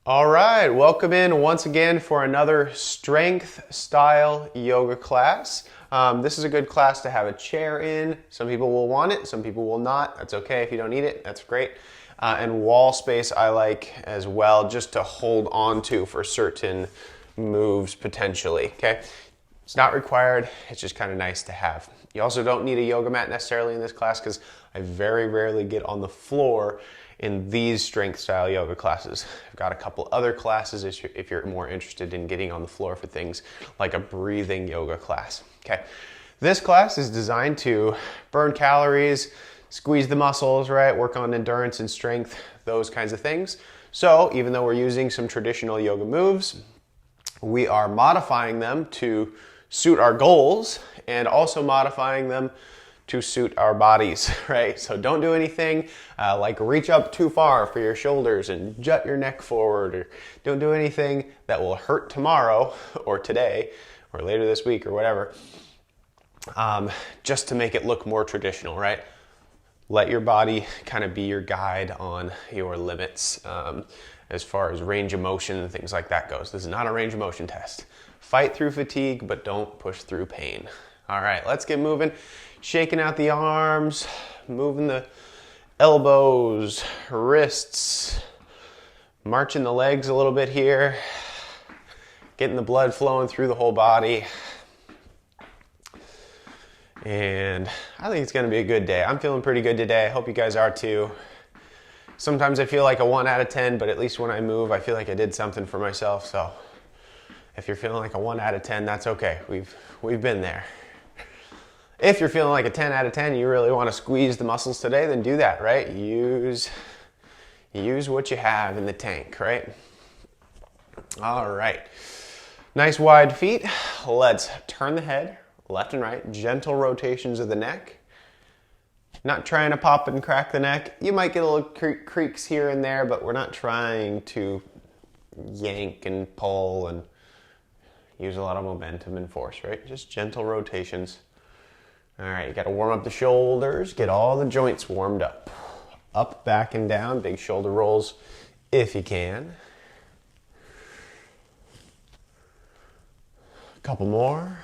All right, welcome in once again for another strength style yoga class. This is a good class to have a chair in. Some people will want it, some people will not. That's okay if you don't need it, that's great. And wall space I like as well, just to hold on to for certain moves potentially, okay? It's not required, it's just kind of nice to have. You also don't need a yoga mat necessarily in this class because I very rarely get on the floor in these strength style yoga classes. I've got a couple other classes if you're more interested in getting on the floor for things like a breathing yoga class. Okay, this class is designed to burn calories, squeeze the muscles, right? Work on endurance and strength, those kinds of things. So even though we're using some traditional yoga moves, we are modifying them to suit our goals and also modifying them to suit our bodies, right? So don't do anything like reach up too far for your shoulders and jut your neck forward, or don't do anything that will hurt tomorrow or today or later this week or whatever, just to make it look more traditional, right? Let your body kind of be your guide on your limits as far as range of motion and things like that goes. This is not a range of motion test. Fight through fatigue, but don't push through pain. All right, let's get moving. Shaking out the arms, moving the elbows, wrists, marching the legs a little bit here, getting the blood flowing through the whole body. And I think it's gonna be a good day. I'm feeling pretty good today. I hope you guys are too. Sometimes I feel like a 1 out of 10, but at least when I move, I feel like I did something for myself. So if you're feeling like a 1 out of 10, that's okay. We've been there. If you're feeling like a 10 out of 10, you really want to squeeze the muscles today, then do that, right? Use what you have in the tank, right? All right. Nice wide feet. Let's turn the head left and right. Gentle rotations of the neck. Not trying to pop and crack the neck. You might get a little creaks here and there, but we're not trying to yank and pull and use a lot of momentum and force, right? Just gentle rotations. All right, you got to warm up the shoulders, get all the joints warmed up. Up, back, and down, big shoulder rolls if you can. A couple more.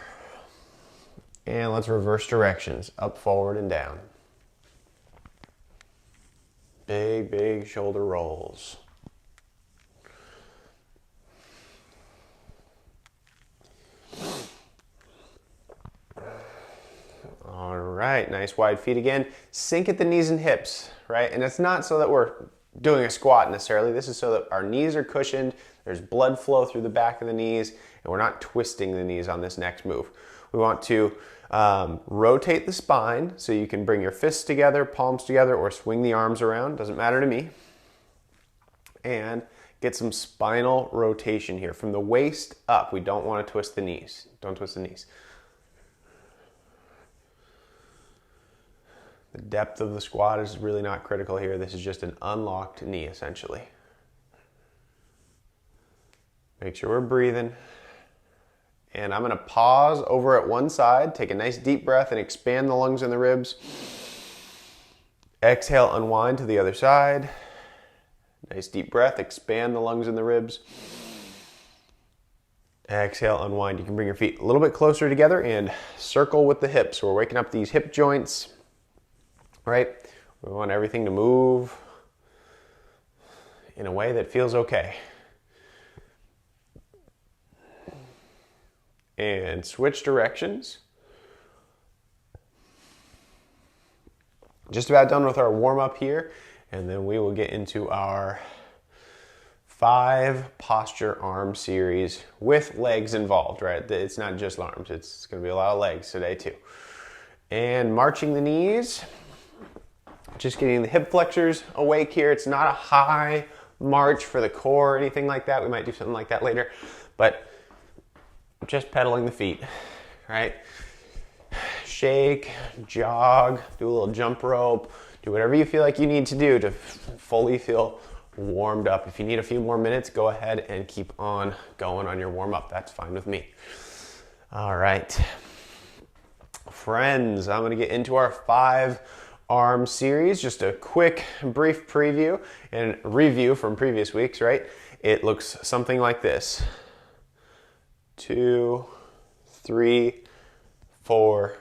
And let's reverse directions, up, forward, and down. Big, big shoulder rolls. All right, nice wide feet again. Sink at the knees and hips, right? And it's not so that we're doing a squat necessarily. This is so that our knees are cushioned, there's blood flow through the back of the knees, and we're not twisting the knees on this next move. We want to rotate the spine so you can bring your fists together, palms together, or swing the arms around, doesn't matter to me. And get some spinal rotation here from the waist up. We don't want to twist the knees. Don't twist the knees. The depth of the squat is really not critical here. This is just an unlocked knee, essentially. Make sure we're breathing. And I'm going to pause over at one side, take a nice deep breath and expand the lungs and the ribs. Exhale, unwind to the other side. Nice deep breath, expand the lungs and the ribs. Exhale, unwind. You can bring your feet a little bit closer together and circle with the hips. So we're waking up these hip joints. Right? We want everything to move in a way that feels okay. And switch directions. Just about done with our warm up here, and then we will get into our 5 posture arm series with legs involved, right? It's not just arms, it's going to be a lot of legs today too. And marching the knees. Just getting the hip flexors awake here. It's not a high march for the core or anything like that. We might do something like that later, but just pedaling the feet, right? Shake, jog, do a little jump rope, do whatever you feel like you need to do to fully feel warmed up. If you need a few more minutes, go ahead and keep on going on your warm up. That's fine with me. All right. Friends, I'm going to get into our 5 arm series. Just a quick, brief preview and review from previous weeks, right? It looks something like this. 2, 3, 4,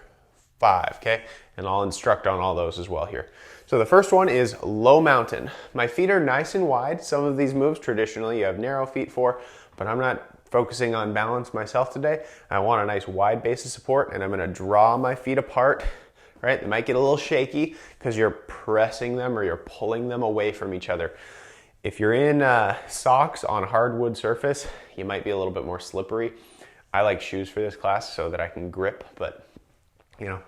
5, okay? And I'll instruct on all those as well here. So the first one is low mountain. My feet are nice and wide. Some of these moves traditionally you have narrow feet for, but I'm not focusing on balance myself today. I want a nice wide base of support, and I'm gonna draw my feet apart, right? They might get a little shaky because you're pressing them or you're pulling them away from each other. If you're in socks on hardwood surface, you might be a little bit more slippery. I like shoes for this class so that I can grip, but you know,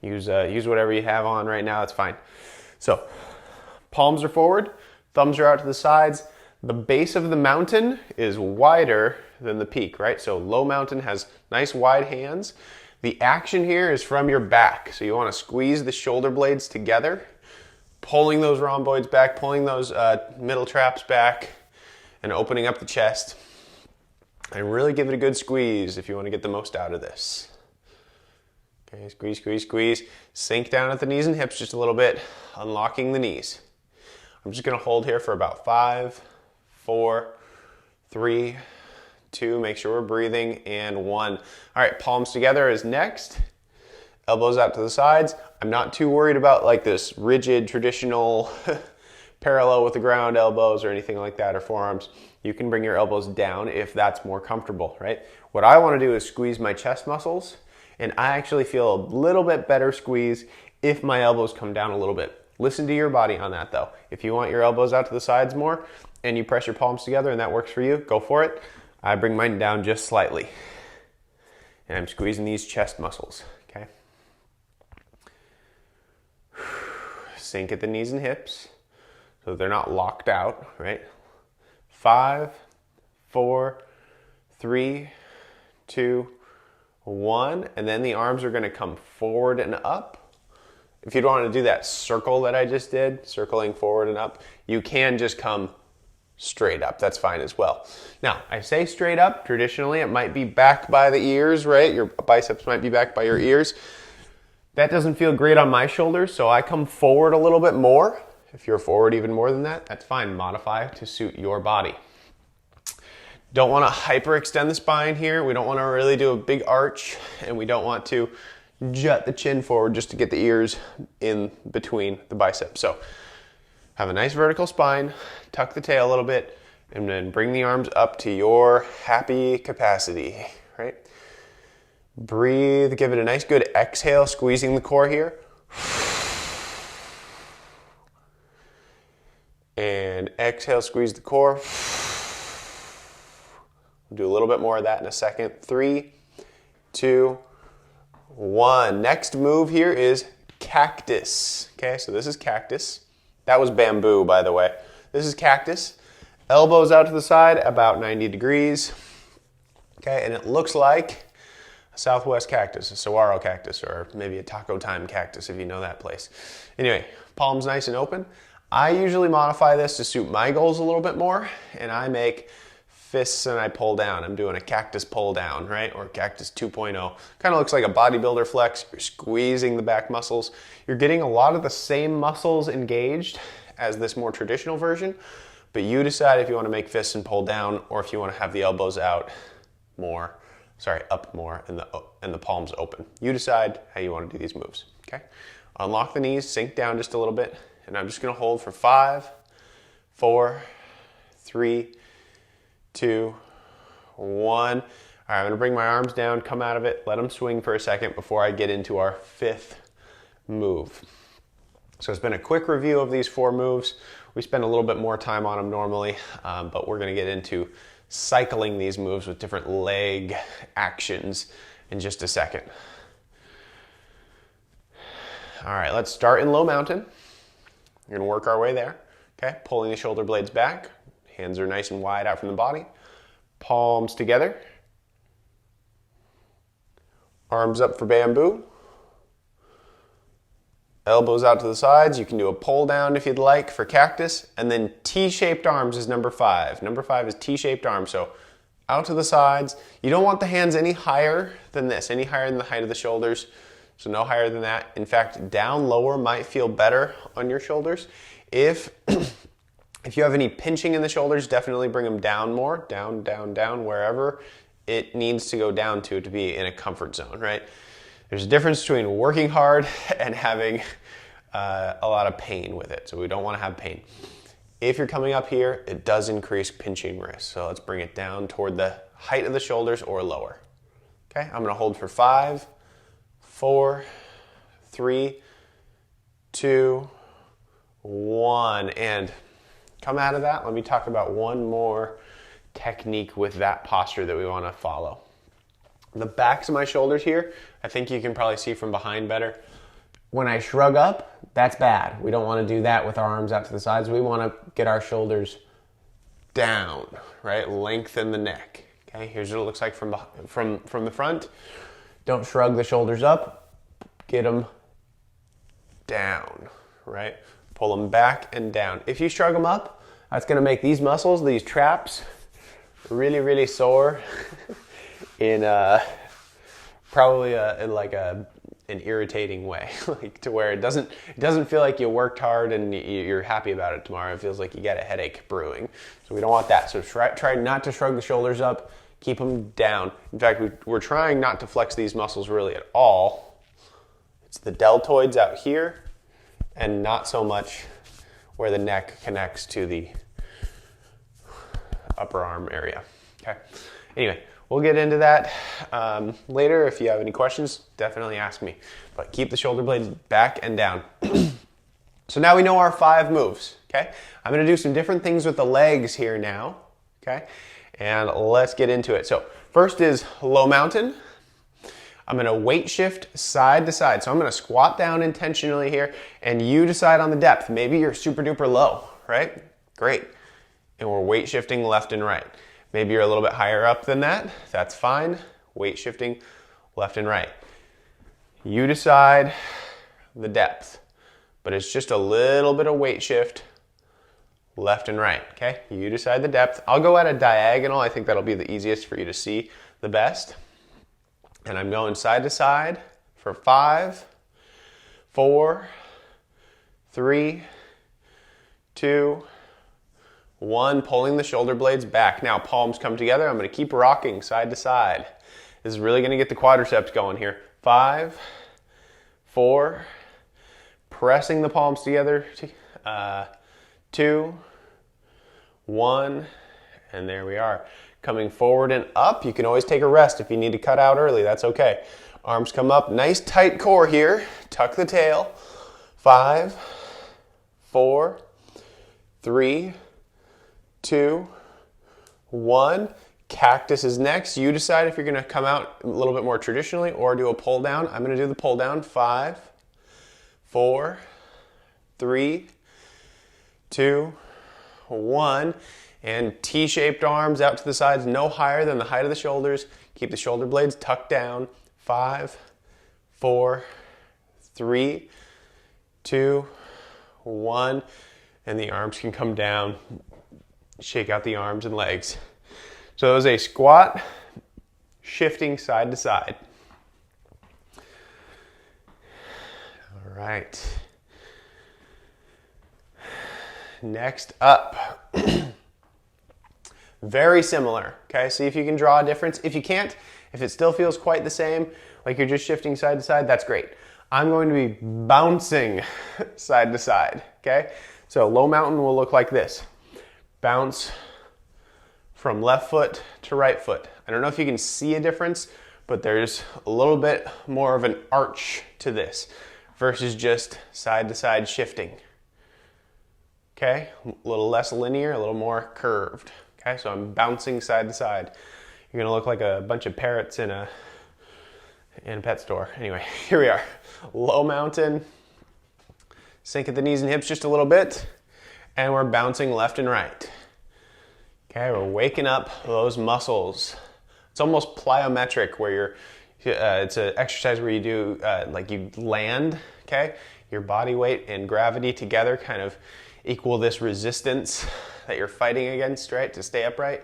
use whatever you have on right now, it's fine. So, palms are forward, thumbs are out to the sides. The base of the mountain is wider than the peak, right? So low mountain has nice wide hands. The action here is from your back. So you want to squeeze the shoulder blades together, pulling those rhomboids back, pulling those middle traps back, and opening up the chest. And really give it a good squeeze if you want to get the most out of this. Okay, squeeze, squeeze, squeeze. Sink down at the knees and hips just a little bit, unlocking the knees. I'm just going to hold here for about 5, 4, 3, 2, make sure we're breathing, and 1. All right, palms together is next. Elbows out to the sides. I'm not too worried about like this rigid, traditional parallel with the ground elbows or anything like that, or forearms. You can bring your elbows down if that's more comfortable, right? What I want to do is squeeze my chest muscles, and I actually feel a little bit better squeeze if my elbows come down a little bit. Listen to your body on that though. If you want your elbows out to the sides more and you press your palms together and that works for you, go for it. I bring mine down just slightly. And I'm squeezing these chest muscles, okay? Sink at the knees and hips so they're not locked out, right? 5, 4, 3, 2, 1, and then the arms are going to come forward and up. If you don't want to do that circle that I just did, circling forward and up, you can just come straight up. That's fine as well. Now, I say straight up. Traditionally, it might be back by the ears, right? Your biceps might be back by your ears. That doesn't feel great on my shoulders, so I come forward a little bit more. If you're forward even more than that, that's fine. Modify to suit your body. Don't want to hyperextend the spine here. We don't want to really do a big arch, and we don't want to jut the chin forward just to get the ears in between the biceps. So have a nice vertical spine, tuck the tail a little bit, and then bring the arms up to your happy capacity, right? Breathe, give it a nice good exhale, squeezing the core here. And exhale, squeeze the core. We'll do a little bit more of that in a second. 3, 2, 1. Next move here is cactus. Okay, so this is cactus. That was bamboo, by the way. This is cactus. Elbows out to the side, about 90 degrees. Okay, and it looks like a Southwest cactus, a saguaro cactus, or maybe a Taco Time cactus if you know that place. Anyway, palms nice and open. I usually modify this to suit my goals a little bit more, and I make fists and I pull down. I'm doing a cactus pull down, right? Or cactus 2.0. Kind of looks like a bodybuilder flex. You're squeezing the back muscles. You're getting a lot of the same muscles engaged as this more traditional version, but you decide if you want to make fists and pull down, or if you want to have the elbows out more, up more, and the palms open. You decide how you want to do these moves, okay? Unlock the knees, sink down just a little bit, and I'm just going to hold for 5, 4, 3, 2, 1. All right, I'm going to bring my arms down, come out of it, let them swing for a second before I get into our 5th move. So it's been a quick review of these 4 moves. We spend a little bit more time on them normally, but we're going to get into cycling these moves with different leg actions in just a second. All right, let's start in low mountain. We're going to work our way there. Okay, pulling the shoulder blades back. Hands are nice and wide out from the body. Palms together. Arms up for bamboo. Elbows out to the sides. You can do a pull down if you'd like for cactus. And then T-shaped arms is number 5. Number 5 is T-shaped arms. So out to the sides. You don't want the hands any higher than this, any higher than the height of the shoulders. So no higher than that. In fact, down lower might feel better on your shoulders. If if you have any pinching in the shoulders, definitely bring them down more, down, down, down, wherever it needs to go down to be in a comfort zone, right? There's a difference between working hard and having a lot of pain with it. So we don't want to have pain. If you're coming up here, it does increase pinching risk. So let's bring it down toward the height of the shoulders or lower. Okay, I'm gonna hold for 5, 4, 3, 2, 1. And come out of that. Let me talk about one more technique with that posture that we wanna follow. The backs of my shoulders here, I think you can probably see from behind better. When I shrug up, that's bad. We don't want to do that with our arms out to the sides. We want to get our shoulders down, right? Lengthen the neck. Okay, here's what it looks like from the front. Don't shrug the shoulders up. Get them down, right? Pull them back and down. If you shrug them up, that's going to make these muscles, these traps, really, really sore in probably an irritating way, like to where it doesn't feel like you worked hard and you're happy about it tomorrow. It feels like you got a headache brewing. So we don't want that. So try not to shrug the shoulders up. Keep them down. In fact, we're trying not to flex these muscles really at all. It's the deltoids out here and not so much where the neck connects to the upper arm area. Okay. Anyway, we'll get into that later. If you have any questions, definitely ask me. But keep the shoulder blades back and down. So now we know our 5 moves, okay? I'm gonna do some different things with the legs here now, okay? And let's get into it. So first is low mountain. I'm gonna weight shift side to side. So I'm gonna squat down intentionally here and you decide on the depth. Maybe you're super duper low, right? Great. And we're weight shifting left and right. Maybe you're a little bit higher up than that. That's fine. Weight shifting left and right. You decide the depth, but it's just a little bit of weight shift left and right, okay? You decide the depth. I'll go at a diagonal. I think that'll be the easiest for you to see the best. And I'm going side to side for 5, 4, 3, 2, 1, pulling the shoulder blades back. Now palms come together. I'm going to keep rocking side to side. This is really going to get the quadriceps going here. 5, 4, pressing the palms together. 2, 1, and there we are. Coming forward and up. You can always take a rest if you need to cut out early. That's okay. Arms come up. Nice tight core here. Tuck the tail. 5, 4, 3, 2, 1. Cactus is next. You decide if you're going to come out a little bit more traditionally or do a pull down. I'm going to do the pull down. 5, 4, 3, 2, 1. And T-shaped arms out to the sides, no higher than the height of the shoulders. Keep the shoulder blades tucked down. 5, 4, 3, 2, 1. And the arms can come down. Shake out the arms and legs. So it was a squat, shifting side to side. All right. Next up. Very similar, okay? See if you can draw a difference. If you can't, if it still feels quite the same, like you're just shifting side to side, that's great. I'm going to be bouncing side to side, okay? So low mountain will look like this. Bounce from left foot to right foot. I don't know if you can see a difference, but there's a little bit more of an arch to this versus just side to side shifting. Okay, a little less linear, a little more curved. Okay, so I'm bouncing side to side. You're gonna look like a bunch of parrots in a pet store. Anyway, here we are. Low mountain, sink at the knees and hips just a little bit, and we're bouncing left and right. Okay, we're waking up those muscles. It's almost plyometric where it's an exercise where you do, like you land, okay? Your body weight and gravity together kind of equal this resistance that you're fighting against, right, to stay upright.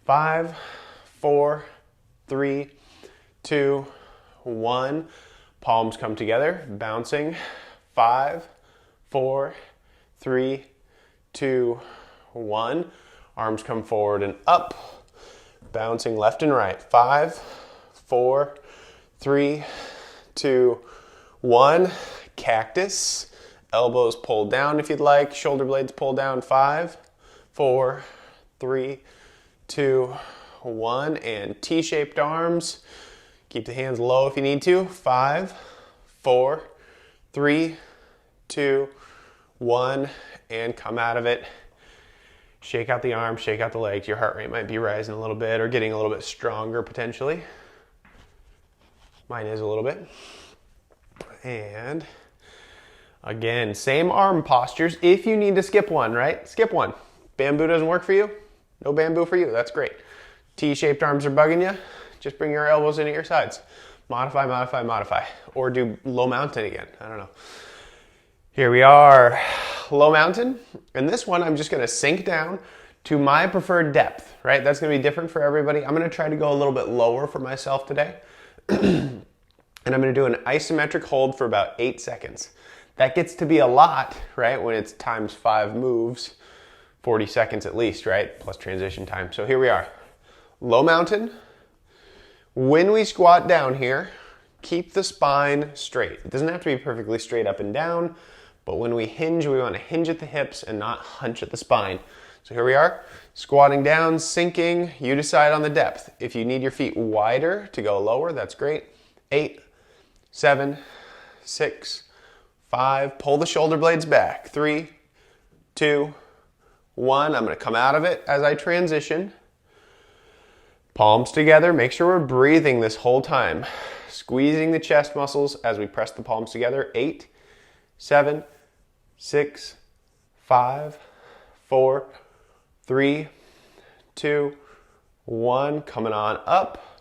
5, 4, 3, 2, 1. Palms come together, bouncing. 5, 4, 3, 2, 1. Arms come forward and up, bouncing left and right. 5, 4, 3, 2, 1. Cactus. Elbows pulled down if you'd like. Shoulder blades pulled down. 5, 4, 3, 2, 1. And T-shaped arms. Keep the hands low if you need to. 5, 4, 3, 2, 1. And come out of it. Shake out the arms, shake out the legs. Your heart rate might be rising a little bit or getting a little bit stronger potentially. Mine is a little bit. And again, same arm postures. If you need to skip one, right? Skip one. Bamboo doesn't work for you? No bamboo for you? That's great. T-shaped arms are bugging you? Just bring your elbows in at your sides. Modify, modify, modify. Or do low mountain again. I don't know. Here we are, low mountain. And this one, I'm just gonna sink down to my preferred depth, right? That's gonna be different for everybody. I'm gonna try to go a little bit lower for myself today. And I'm gonna do an isometric hold for about 8 seconds. That gets to be a lot, right? When it's times 5 moves, 40 seconds at least, right? Plus transition time. So here we are, low mountain. When we squat down here, keep the spine straight. It doesn't have to be perfectly straight up and down, but when we hinge, we want to hinge at the hips and not hunch at the spine. So here we are, squatting down, sinking. You decide on the depth. If you need your feet wider to go lower, that's great. 8, 7, 6, 5. Pull the shoulder blades back. 3, 2, 1. I'm going to come out of it as I transition. Palms together. Make sure we're breathing this whole time. Squeezing the chest muscles as we press the palms together. 8, 7, 6, 5, 4, 3, 2, 1. Coming on up.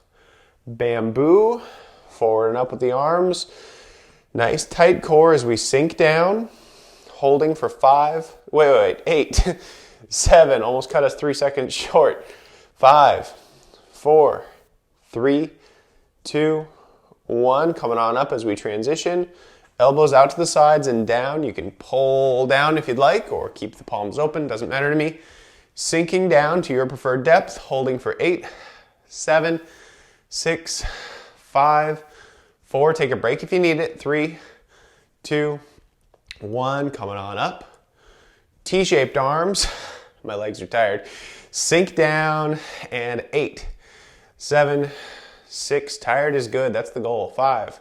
Bamboo. Forward and up with the arms. Nice tight core as we sink down. Holding for 5. Wait. 8, 7. Almost cut us 3 seconds short. 5, 4, 3, 2, 1. Coming on up as we transition. Elbows out to the sides and down. You can pull down if you'd like or keep the palms open. Doesn't matter to me. Sinking down to your preferred depth. Holding for 8, 7, 6, 5, 4. Take a break if you need it. 3, 2, 1. Coming on up. T-shaped arms. My legs are tired. Sink down and 8, 7, 6. Tired is good. That's the goal. 5,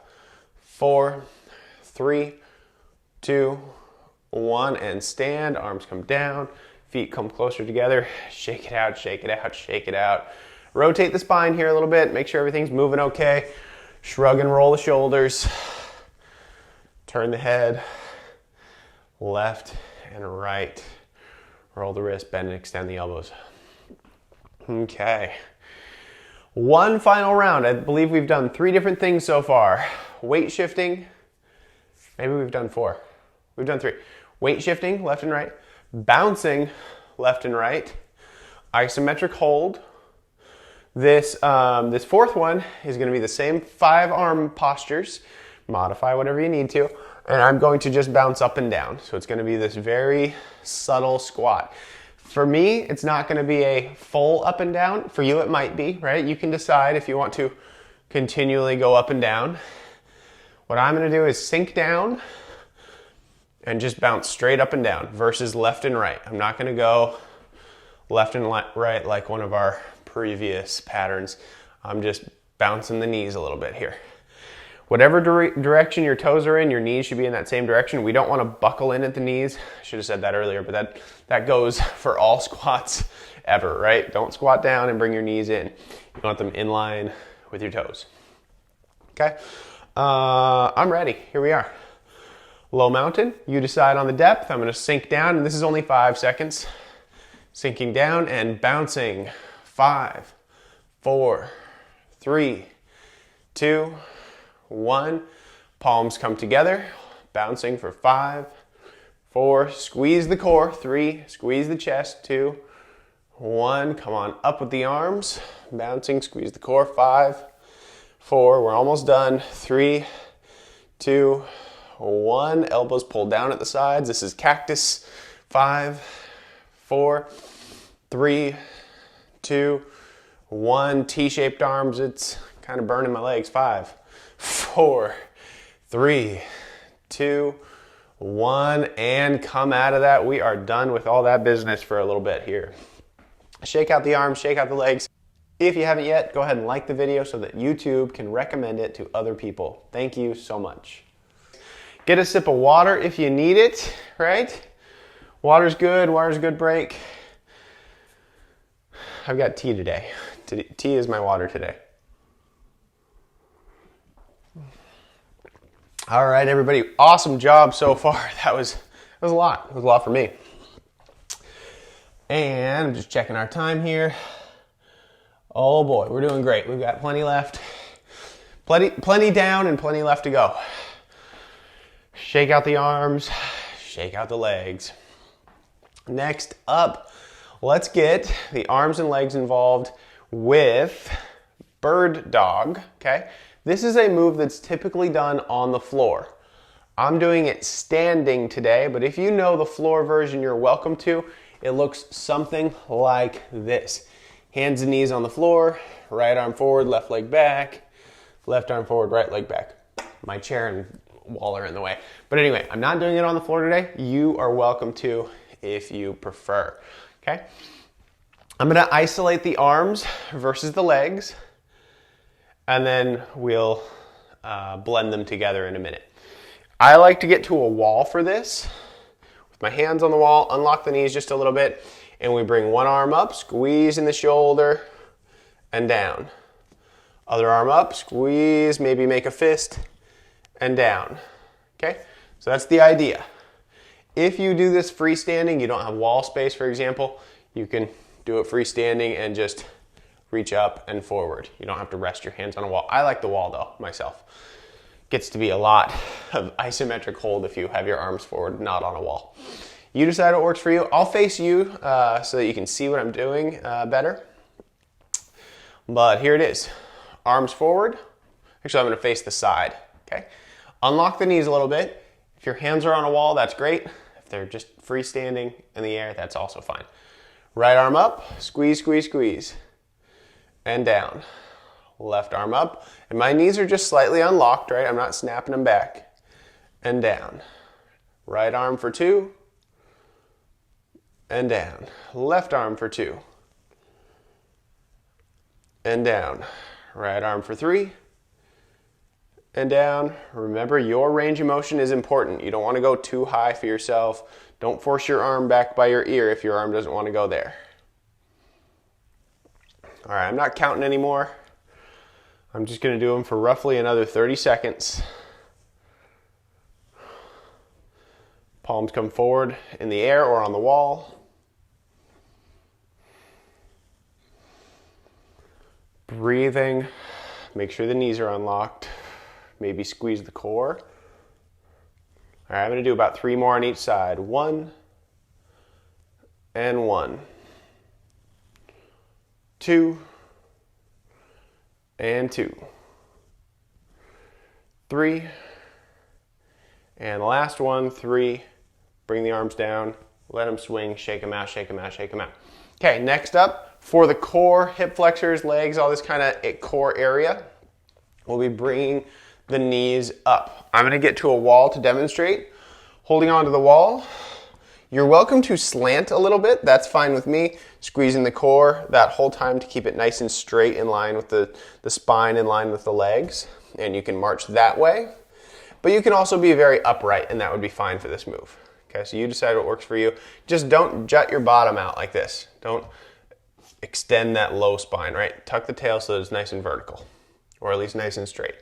4, 3, 2, 1. And stand. Arms come down. Feet come closer together. Shake it out, shake it out, shake it out. Rotate the spine here a little bit. Make sure everything's moving okay. Shrug and roll the shoulders. Turn the head. Left and right. Roll the wrist, bend and extend the elbows. Okay. One final round. I believe we've done 3 different things so far. Weight shifting. Maybe we've done 4. We've done 3. Weight shifting, left and right. Bouncing, left and right. Isometric hold. This fourth one is going to be the same 5 arm postures. Modify whatever you need to. And I'm going to just bounce up and down. So it's going to be this very subtle squat. For me, it's not going to be a full up and down. For you, it might be, right? You can decide if you want to continually go up and down. What I'm going to do is sink down and just bounce straight up and down versus left and right. I'm not going to go left and right like one of our previous patterns. I'm just bouncing the knees a little bit here. Whatever direction your toes are in, your knees should be in that same direction. We don't want to buckle in at the knees. I should have said that earlier, but that goes for all squats ever, right? Don't squat down and bring your knees in. You want them in line with your toes. Okay? I'm ready. Here we are. Low mountain. You decide on the depth. I'm going to sink down, and this is only 5 seconds. Sinking down and bouncing. 5, 4, 3, 2, 1. Palms come together. Bouncing for 5, 4. Squeeze the core. 3. Squeeze the chest. 2, 1. Come on up with the arms. Bouncing. Squeeze the core. 5, 4. We're almost done. 3, 2, 1. Elbows pulled down at the sides. This is cactus. 5, 4, 3, 2, 1. T-shaped arms. It's kind of burning my legs. 5, 4, 3, 2, 1. And come out of that. We are done with all that business for a little bit here. Shake out the arms, shake out the legs. If you haven't yet, go ahead and like the video so that YouTube can recommend it to other people. Thank you so much. Get a sip of water if you need it, right? Water's good break. I've got tea today. Tea is my water today. All right, everybody, awesome job so far. That was a lot. It was a lot for me. And I'm just checking our time here. Oh boy, we're doing great. We've got plenty left. Plenty down and plenty left to go. Shake out the arms, shake out the legs. Next up, let's get the arms and legs involved with bird dog, okay? This is a move that's typically done on the floor. I'm doing it standing today, but if you know the floor version, you're welcome to. It looks something like this. Hands and knees on the floor, right arm forward, left leg back, left arm forward, right leg back. My chair and wall are in the way. But anyway, I'm not doing it on the floor today. You are welcome to if you prefer, okay? I'm gonna isolate the arms versus the legs, and then we'll blend them together in a minute. I like to get to a wall for this. With my hands on the wall, unlock the knees just a little bit, and we bring one arm up, squeeze in the shoulder, and down. Other arm up, squeeze, maybe make a fist, and down. Okay, so that's the idea. If you do this freestanding, you don't have wall space, for example, you can do it freestanding and just reach up and forward. You don't have to rest your hands on a wall. I like the wall though, myself. Gets to be a lot of isometric hold if you have your arms forward, not on a wall. You decide what works for you. I'll face you so that you can see what I'm doing better. But here it is. Arms forward. Actually, I'm going to face the side. Okay. Unlock the knees a little bit. If your hands are on a wall, that's great. If they're just freestanding in the air, that's also fine. Right arm up. Squeeze, squeeze, squeeze. And down. Left arm up. And my knees are just slightly unlocked, right? I'm not snapping them back. And down. Right arm for 2. And down. Left arm for 2. And down. Right arm for 3. And down. Remember, your range of motion is important. You don't want to go too high for yourself. Don't force your arm back by your ear if your arm doesn't want to go there. All right, I'm not counting anymore. I'm just going to do them for roughly another 30 seconds. Palms come forward in the air or on the wall. Breathing. Make sure the knees are unlocked. Maybe squeeze the core. All right, I'm going to do about 3 more on each side. 1 and 1. 2 and 2. 3 and the last one, 3. Bring the arms down, let them swing, shake them out, shake them out, shake them out. Okay, next up, for the core, hip flexors, legs, all this kind of core area, we'll be bringing the knees up. I'm going to get to a wall to demonstrate. Holding onto the wall. You're welcome to slant a little bit. That's fine with me. Squeezing the core that whole time to keep it nice and straight in line with the spine, in line with the legs. And you can march that way. But you can also be very upright, and that would be fine for this move. Okay, so you decide what works for you. Just don't jut your bottom out like this. Don't extend that low spine, right? Tuck the tail so that it's nice and vertical, or at least nice and straight.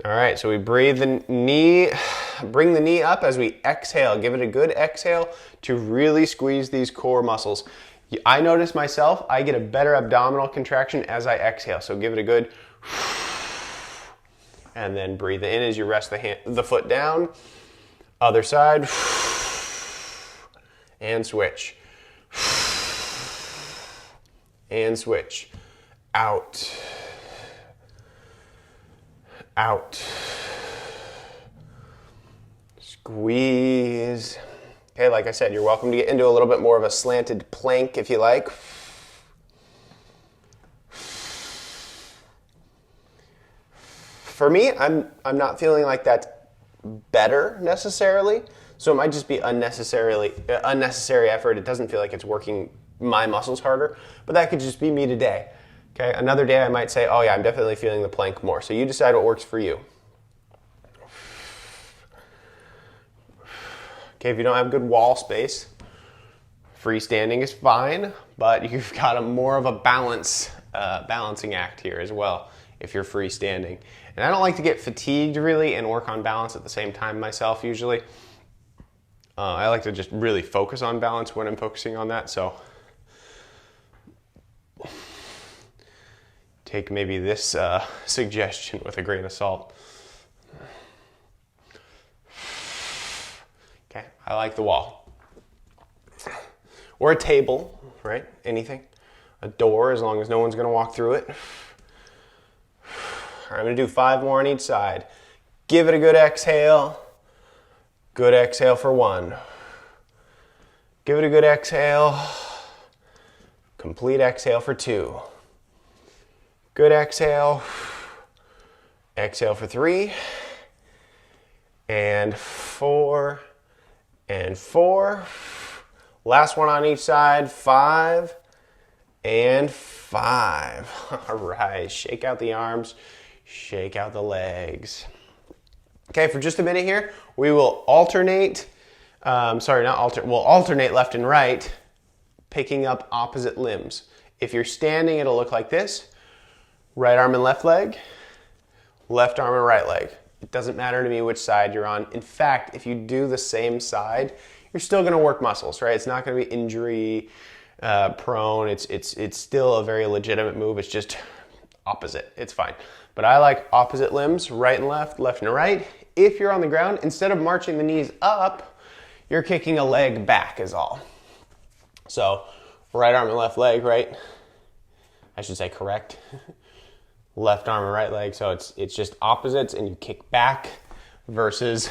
All right, so we breathe the knee, bring the knee up as we exhale. Give it a good exhale to really squeeze these core muscles. I notice myself, I get a better abdominal contraction as I exhale. So give it a good, and then breathe in as you rest the foot down. Other side, and switch. And switch. Out. Out. Squeeze. Okay, like I said, you're welcome to get into a little bit more of a slanted plank if you like. For me, I'm not feeling like that's better necessarily, so it might just be unnecessary effort. It doesn't feel like it's working my muscles harder, but that could just be me today. Okay, another day I might say, oh yeah, I'm definitely feeling the plank more. So you decide what works for you. Okay, if you don't have good wall space, freestanding is fine, but you've got more of a balancing act here as well if you're freestanding. And I don't like to get fatigued really and work on balance at the same time myself usually. I like to just really focus on balance when I'm focusing on that, so take maybe this suggestion with a grain of salt. Okay, I like the wall. Or a table, right? Anything. A door, as long as no one's going to walk through it. I'm going to do 5 more on each side. Give it a good exhale. Good exhale for 1. Give it a good exhale. Complete exhale for 2. Good exhale. Exhale for 3. And 4. And 4. Last one on each side. 5. And 5. All right, shake out the arms. Shake out the legs. Okay, for just a minute here, we will alternate, we'll alternate left and right, picking up opposite limbs. If you're standing, it'll look like this. Right arm and left leg, left arm and right leg. It doesn't matter to me which side you're on. In fact, if you do the same side, you're still gonna work muscles, right? It's not gonna be injury prone. It's still a very legitimate move. It's just opposite. It's fine. But I like opposite limbs, right and left, left and right. If you're on the ground, instead of marching the knees up, you're kicking a leg back is all. So right arm and left leg, right? I should say correct. Left arm and right leg. So it's just opposites and you kick back versus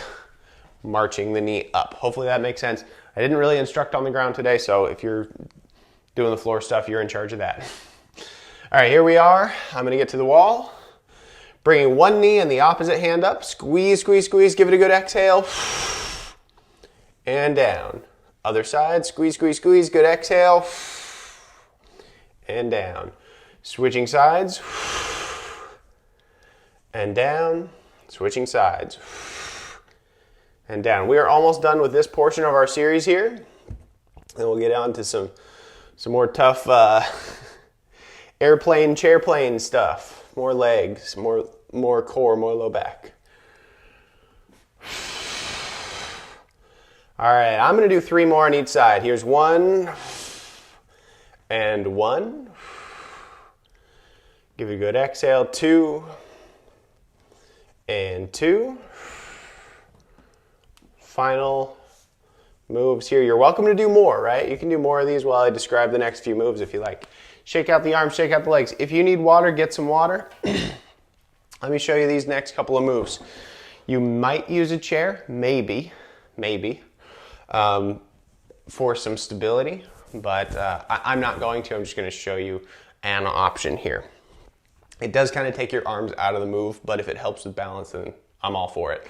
marching the knee up. Hopefully that makes sense. I didn't really instruct on the ground today, so if you're doing the floor stuff, you're in charge of that. All right, here we are. I'm gonna get to the wall. Bringing one knee and the opposite hand up. Squeeze, squeeze, squeeze. Give it a good exhale. And down. Other side. Squeeze, squeeze, squeeze. Good exhale. And down. Switching sides. And down. Switching sides. And down. We are almost done with this portion of our series here. Then we'll get on to some more tough airplane, chairplane stuff. More legs, more core, more low back. All right, I'm gonna do 3 more on each side. Here's 1 and 1. Give it a good exhale, 2 and 2. Final moves here. You're welcome to do more, right? You can do more of these while I describe the next few moves if you like. Shake out the arms, shake out the legs. If you need water, get some water. Let me show you these next couple of moves. You might use a chair, maybe, for some stability, but I'm not going to. I'm just going to show you an option here. It does kind of take your arms out of the move, but if it helps with balance, then I'm all for it.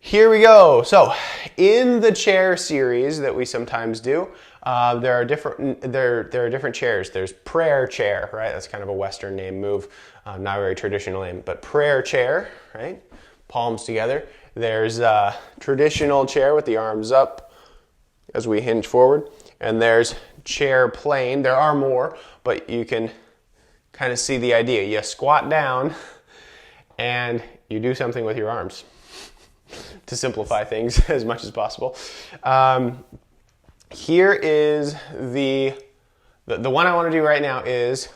Here we go. So in the chair series that we sometimes do, there are different chairs. There's prayer chair, right? That's kind of a Western name move, not a very traditional name, but prayer chair, right? Palms together. There's a traditional chair with the arms up as we hinge forward, and there's chair plane. There are more, but you can kind of see the idea. You squat down and you do something with your arms to simplify things as much as possible. Here is the one I want to do right now is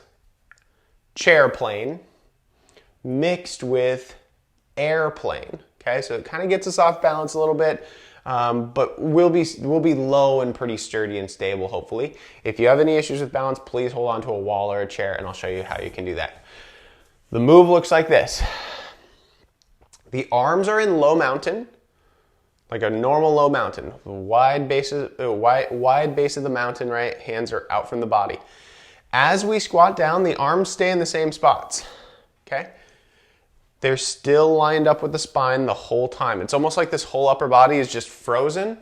chair plane mixed with airplane. Okay, so it kind of gets us off balance a little bit, but we'll be low and pretty sturdy and stable, hopefully. If you have any issues with balance, please hold on to a wall or a chair, and I'll show you how you can do that. The move looks like this. The arms are in low mountain, like a normal low mountain. Wide base of the mountain, right? Hands are out from the body. As we squat down, the arms stay in the same spots, okay? They're still lined up with the spine the whole time. It's almost like this whole upper body is just frozen.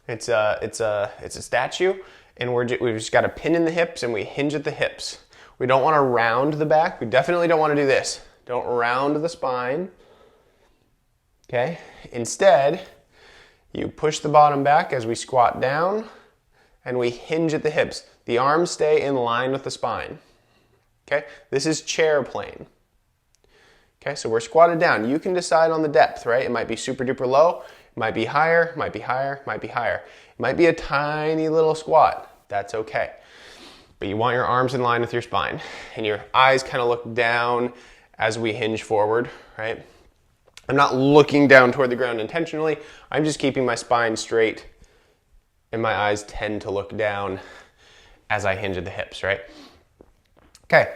It's a statue, and we've just got a pin in the hips, and we hinge at the hips. We don't want to round the back. We definitely don't want to do this. Don't round the spine, okay? Instead, you push the bottom back as we squat down, and we hinge at the hips. The arms stay in line with the spine, okay? This is chair plane. Okay, so we're squatted down. You can decide on the depth, right? It might be super duper low, it might be higher, might be higher, might be higher. It might be a tiny little squat. That's okay. But you want your arms in line with your spine, and your eyes kind of look down as we hinge forward, right? I'm not looking down toward the ground intentionally. I'm just keeping my spine straight, and my eyes tend to look down as I hinge at the hips, right? Okay.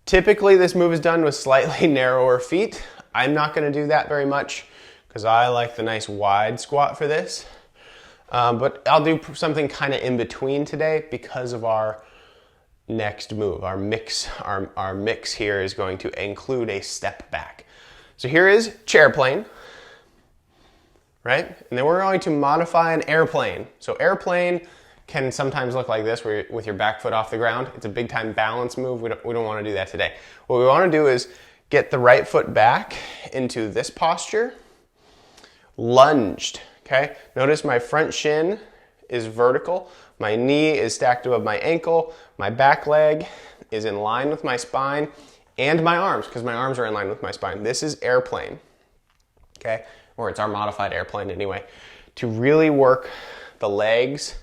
Typically, this move is done with slightly narrower feet. I'm not going to do that very much because I like the nice wide squat for this. But I'll do something kind of in between today because of our next move. Our mix here is going to include a step back. So here is chair plane, right? And then we're going to modify an airplane. So airplane can sometimes look like this, where you're with your back foot off the ground. It's a big time balance move. We don't want to do that today. What we want to do is get the right foot back into this posture, lunged, okay? Notice my front shin is vertical. My knee is stacked above my ankle. My back leg is in line with my spine and my arms, because my arms are in line with my spine. This is airplane, okay? Or it's our modified airplane anyway. To really work the legs,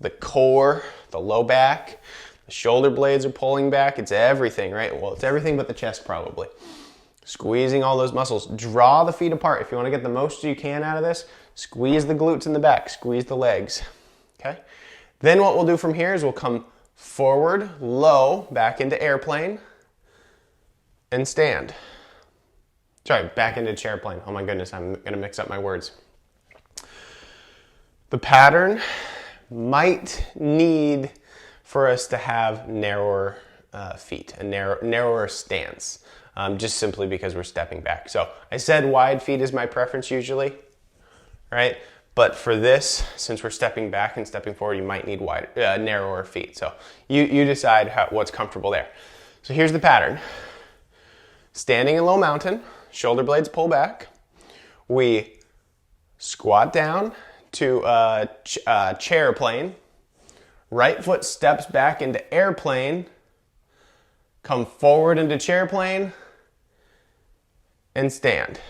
the core, the low back, the shoulder blades are pulling back. It's everything, right? Well, it's everything but the chest probably. Squeezing all those muscles. Draw the feet apart. If you want to get the most you can out of this, squeeze the glutes in the back, squeeze the legs, okay? Then what we'll do from here is we'll come forward, low, back into airplane, and stand. Sorry, back into chair plane. Oh my goodness, I'm going to mix up my words. The pattern might need for us to have narrower feet, a narrower stance, just simply because we're stepping back. So I said wide feet is my preference usually, right? But for this, since we're stepping back and stepping forward, you might need narrower feet. So you decide what's comfortable there. So here's the pattern. Standing in low mountain, shoulder blades pull back. We squat down to chair plane. Right foot steps back into airplane. Come forward into chair plane. And stand.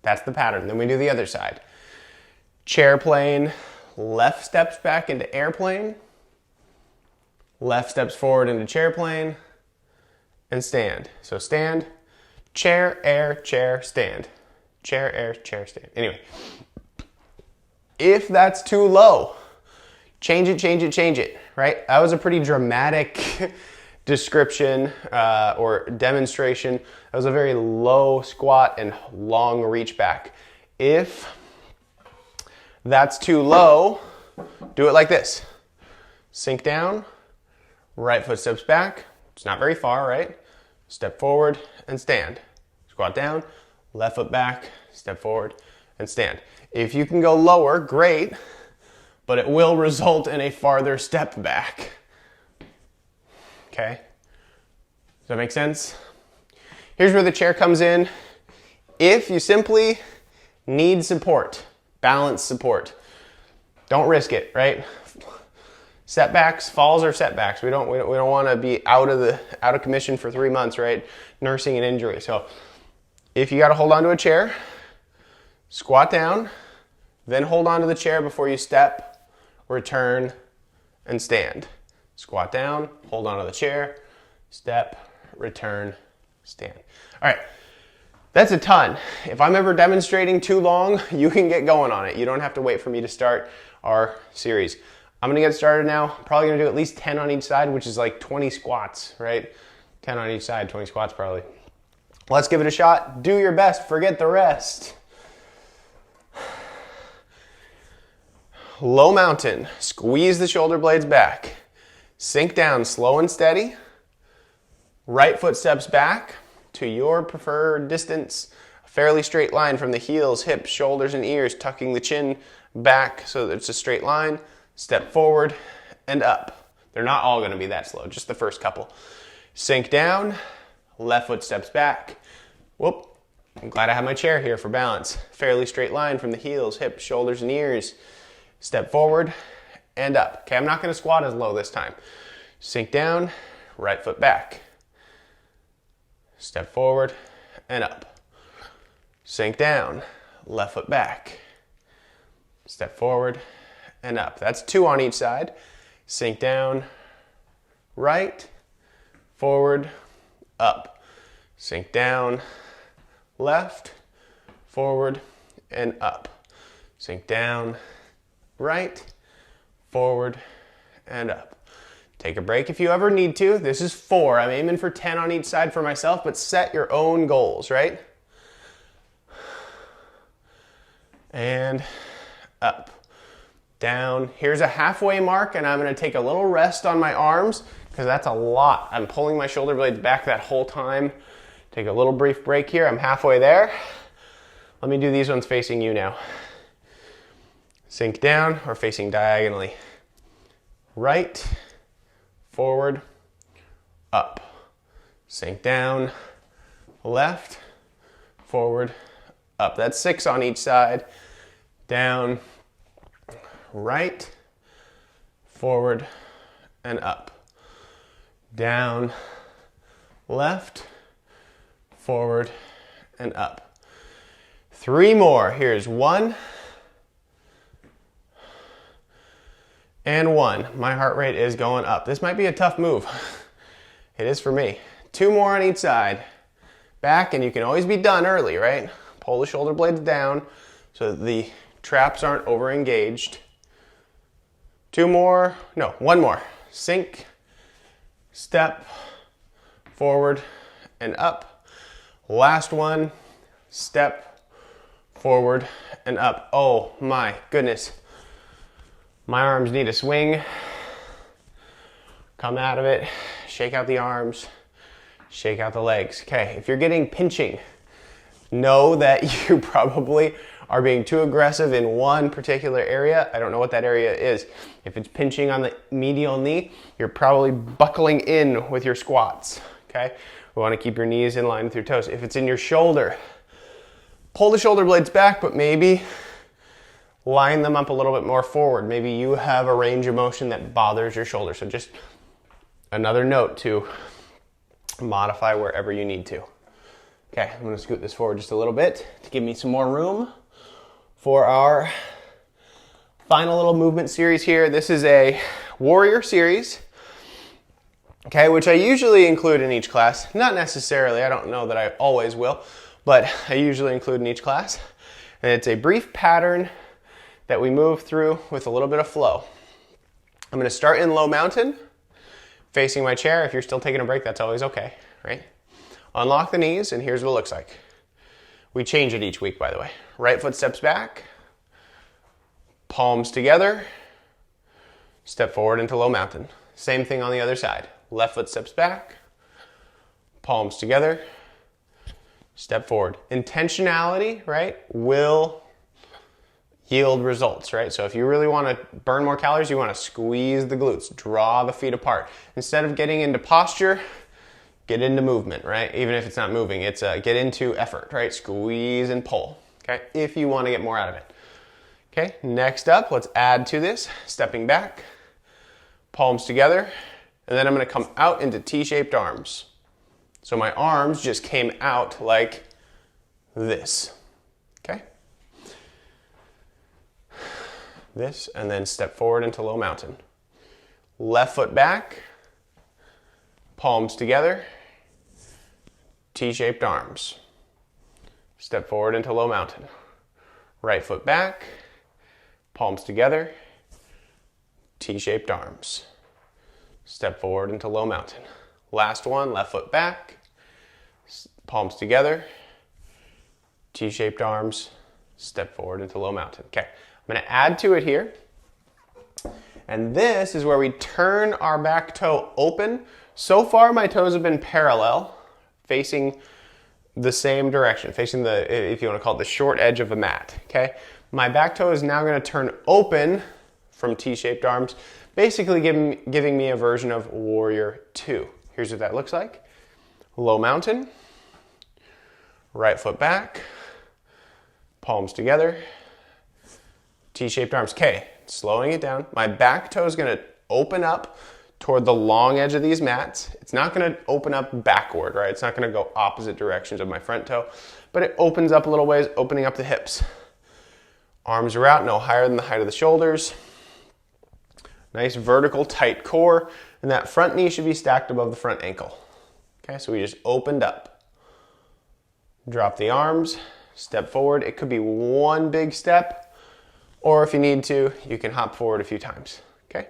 That's the pattern. Then we do the other side. Chair plane, left steps back into airplane. Left steps forward into chair plane. And stand. So stand, chair, air, chair, stand. Chair, air, chair, stand. Anyway. If that's too low, change it, right? That was a pretty dramatic description or demonstration. That was a very low squat and long reach back. If that's too low, do it like this. Sink down, right foot steps back. It's not very far, right? Step forward and stand. Squat down, left foot back, step forward and stand. If you can go lower, great, but it will result in a farther step back. Okay? Does that make sense? Here's where the chair comes in. If you simply need support, balance support, don't risk it, right? Setbacks, falls are setbacks. We don't want to be out of commission for 3 months, right? Nursing an injury. So if you got to hold on to a chair, squat down, then hold on to the chair before you step, return, and stand. Squat down, hold on to the chair, step, return, stand. All right, that's a ton. If I'm ever demonstrating too long, you can get going on it. You don't have to wait for me to start our series. I'm gonna get started now. Probably gonna do at least 10 on each side, which is like 20 squats, right? 10 on each side, 20 squats probably. Let's give it a shot. Do your best, forget the rest. low mountain. Squeeze the shoulder blades back. Sink down slow and steady. Right foot steps back to your preferred distance. A fairly straight line from the heels, hips, shoulders, and ears, tucking the chin back so that it's a straight line. Step forward and up. They're not all going to be that slow, just the first couple. Sink down, left foot steps back. Whoop. I'm glad I have my chair here for balance. Fairly straight line from the heels, hips, shoulders, and ears. Step forward and up. Okay, I'm not going to squat as low this time. Sink down, right foot back. Step forward and up. Sink down, left foot back. Step forward and up. That's 2 on each side. Sink down, right, forward, up. Sink down, left, forward, and up. Sink down, right, forward, and up. Take a break if you ever need to. This is 4. I'm aiming for 10 on each side for myself, but set your own goals, right? And up, down. Here's a halfway mark, and I'm going to take a little rest on my arms because that's a lot. I'm pulling my shoulder blades back that whole time. Take a little brief break here. I'm halfway there. Let me do these ones facing you now. Sink down or facing diagonally. Right, forward, up. Sink down, left, forward, up. That's 6 on each side. Down, right, forward, and up. Down, left, forward, and up. 3 more. Here's 1 and 1. My heart rate is going up. This might be a tough move. It is for me. 2 more on each side. Back, and you can always be done early, right? Pull the shoulder blades down so that the traps aren't over engaged. 2 more. No, 1 more. Sink, step, forward, and up. Last one. Step, forward, and up. Oh my goodness. My arms need a swing. Come out of it. Shake out the arms. Shake out the legs. Okay, if you're getting pinching, know that you probably are being too aggressive in one particular area. I don't know what that area is. If it's pinching on the medial knee, you're probably buckling in with your squats. Okay, we want to keep your knees in line with your toes. If it's in your shoulder, pull the shoulder blades back, but maybe line them up a little bit more forward. Maybe you have a range of motion that bothers your shoulder. So just another note to modify wherever you need to. Okay, I'm going to scoot this forward just a little bit to give me some more room for our final little movement series here. This is a warrior series, okay, which I usually include in each class. Not necessarily, I don't know that I always will, but I usually include in each class. And it's a brief pattern that we move through with a little bit of flow. I'm going to start in low mountain, facing my chair. If you're still taking a break, that's always okay, right? Unlock the knees, and here's what it looks like. We change it each week, by the way. Right foot steps back, palms together, step forward into low mountain. Same thing on the other side. Left foot steps back, palms together, step forward. Intentionality, right, will yield results, right? So if you really want to burn more calories, you want to squeeze the glutes, draw the feet apart. Instead of getting into posture, get into movement, right? Even if it's not moving, it's get into effort, right? Squeeze and pull, okay? If you want to get more out of it. Okay, next up, let's add to this. Stepping back, palms together, and then I'm going to come out into T-shaped arms. So my arms just came out like this, okay? This, and then step forward into low mountain. Left foot back, palms together, T-shaped arms. Step forward into low mountain. Right foot back, palms together, T-shaped arms. Step forward into low mountain. Last one, left foot back, palms together, T-shaped arms, step forward into low mountain. Okay, I'm going to add to it here. And this is where we turn our back toe open. So far, my toes have been parallel, facing the same direction, facing the, if you want to call it, the short edge of a mat, okay? My back toe is now going to turn open from T-shaped arms, basically giving me a version of Warrior 2. Here's what that looks like. Low mountain, right foot back, palms together, T-shaped arms. Okay, slowing it down. My back toe is going to open up toward the long edge of these mats. It's not going to open up backward, right? It's not going to go opposite directions of my front toe, but it opens up a little ways, opening up the hips. Arms are out, no higher than the height of the shoulders. Nice vertical, tight core, and that front knee should be stacked above the front ankle. Okay, so we just opened up. Drop the arms, step forward. It could be one big step, or if you need to, you can hop forward a few times. Okay,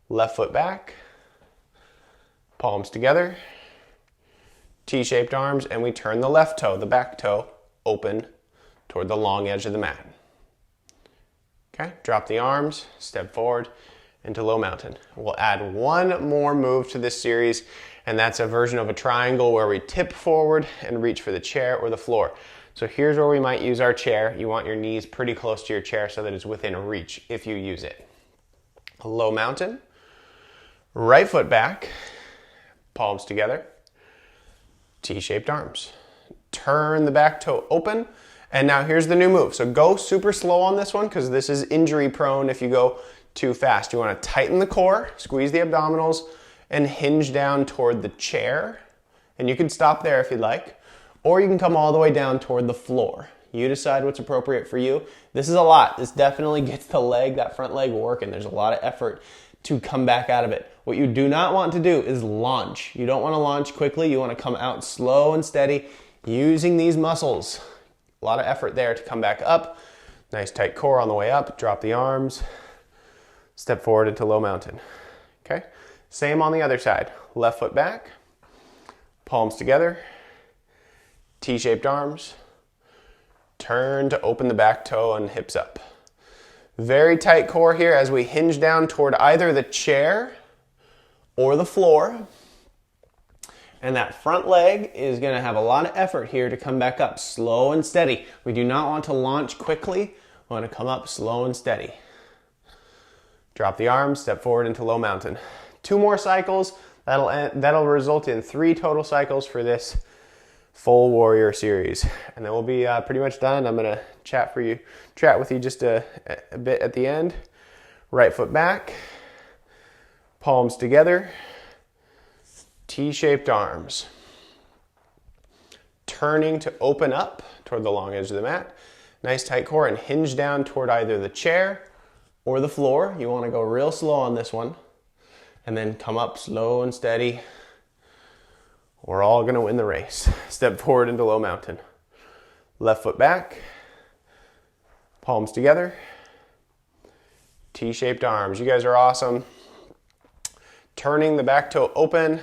left foot back, palms together, T-shaped arms, and we turn the left toe, the back toe, open toward the long edge of the mat. Okay, drop the arms, step forward into low mountain. We'll add one more move to this series, and that's a version of a triangle where we tip forward and reach for the chair or the floor. So here's where we might use our chair. You want your knees pretty close to your chair so that it's within reach if you use it. A low mountain, right foot back, palms together, T-shaped arms. Turn the back toe open, and now here's the new move. So go super slow on this one because this is injury prone if you go too fast. You want to tighten the core, squeeze the abdominals, and hinge down toward the chair. And you can stop there if you'd like, or you can come all the way down toward the floor. You decide what's appropriate for you. This is a lot. This definitely gets the leg, that front leg working. There's a lot of effort to come back out of it. What you do not want to do is launch. You don't want to launch quickly. You want to come out slow and steady using these muscles. A lot of effort there to come back up. Nice tight core on the way up. Drop the arms. Step forward into low mountain. Okay? Same on the other side. Left foot back. Palms together. T-shaped arms. Turn to open the back toe and hips up. Very tight core here as we hinge down toward either the chair or the floor. And that front leg is going to have a lot of effort here to come back up slow and steady. We do not want to launch quickly. We want to come up slow and steady. Drop the arms, step forward into low mountain. 2 more cycles. That'll result in 3 total cycles for this full warrior series. And then we'll be pretty much done. I'm going to chat with you just a bit at the end. Right foot back, palms together, T-shaped arms. Turning to open up toward the long edge of the mat. Nice tight core and hinge down toward either the chair or the floor. You want to go real slow on this one. And then come up slow and steady. We're all going to win the race. Step forward into low mountain. Left foot back. Palms together. T-shaped arms. You guys are awesome. Turning the back toe open.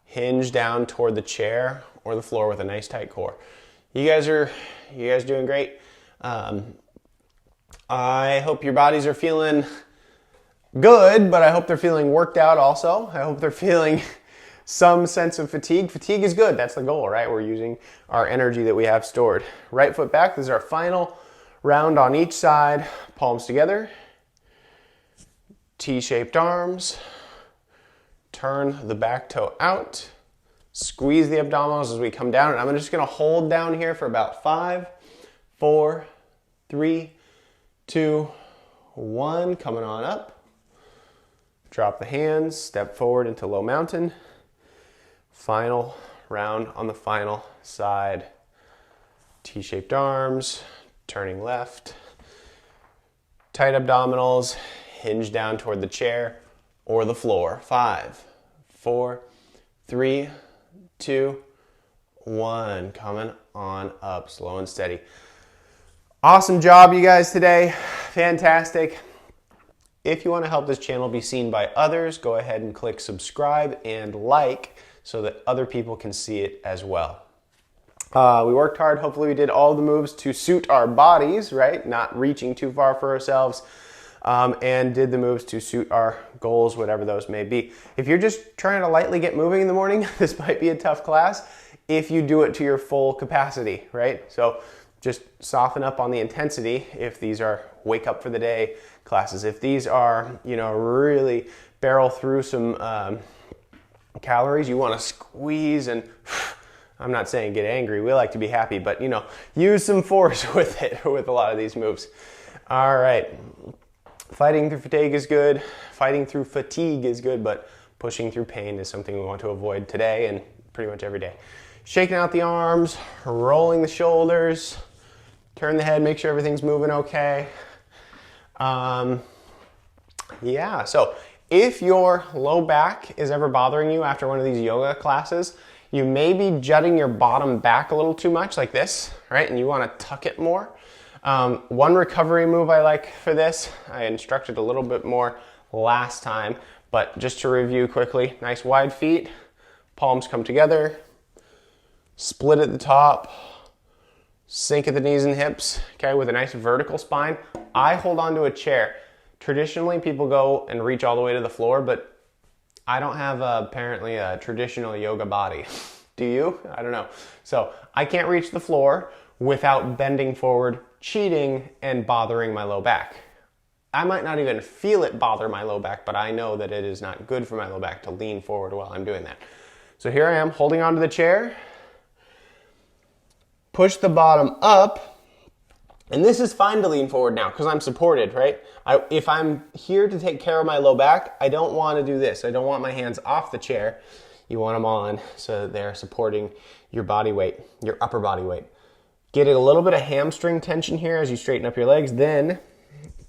Hinge down toward the chair or the floor with a nice tight core. You guys doing great. I hope your bodies are feeling good, but I hope they're feeling worked out also. I hope they're feeling some sense of fatigue. Fatigue is good. That's the goal, right? We're using our energy that we have stored. Right foot back. This is our final round on each side. Palms together. T-shaped arms. Turn the back toe out. Squeeze the abdominals as we come down. And I'm just going to hold down here for about 5, 4, 3, 2, 1. Coming on up. Drop the hands. Step forward into low mountain. Final round on the final side. T-shaped arms. Turning left. Tight abdominals. Hinge down toward the chair or the floor. 5, 4, 3, 2, 1. Coming on up, slow and steady. Awesome job, you guys, today. Fantastic. If you want to help this channel be seen by others, go ahead and click subscribe and like so that other people can see it as well. We worked hard. Hopefully we did all the moves to suit our bodies, right? Not reaching too far for ourselves. and did the moves to suit our goals, whatever those may be. If you're just trying to lightly get moving in the morning, this might be a tough class if you do it to your full capacity, right? So just soften up on the intensity if these are wake up for the day classes. If these are, really barrel through some calories, you want to squeeze and I'm not saying get angry. We like to be happy, but use some force with it with a lot of these moves. All right. Fighting through fatigue is good. Fighting through fatigue is good, but pushing through pain is something we want to avoid today and pretty much every day. Shaking out the arms, rolling the shoulders, turn the head, make sure everything's moving okay. So if your low back is ever bothering you after one of these yoga classes, you may be jutting your bottom back a little too much like this, right? And you want to tuck it more. One recovery move I like for this, I instructed a little bit more last time, but just to review quickly, nice wide feet, palms come together, split at the top, sink at the knees and hips, okay, with a nice vertical spine. I hold on to a chair. Traditionally, people go and reach all the way to the floor, but I don't have apparently a traditional yoga body. Do you? I don't know. So I can't reach the floor without bending forward, cheating, and bothering my low back. I might not even feel it bother my low back, but I know that it is not good for my low back to lean forward while I'm doing that. So here I am holding onto the chair, push the bottom up, and this is fine to lean forward now because I'm supported, right? If I'm here to take care of my low back, I don't want to do this. I don't want my hands off the chair. You want them on so that they're supporting your body weight, your upper body weight. Get a little bit of hamstring tension here as you straighten up your legs. Then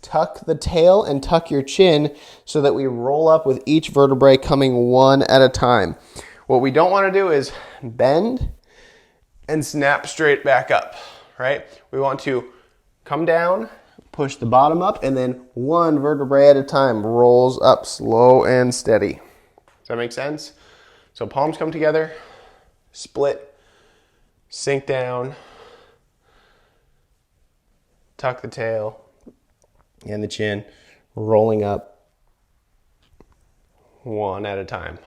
tuck the tail and tuck your chin so that we roll up with each vertebrae coming one at a time. What we don't want to do is bend and snap straight back up, right? We want to come down, push the bottom up, and then one vertebrae at a time rolls up slow and steady. Does that make sense? So palms come together, split, sink down, tuck the tail and the chin, rolling up one at a time.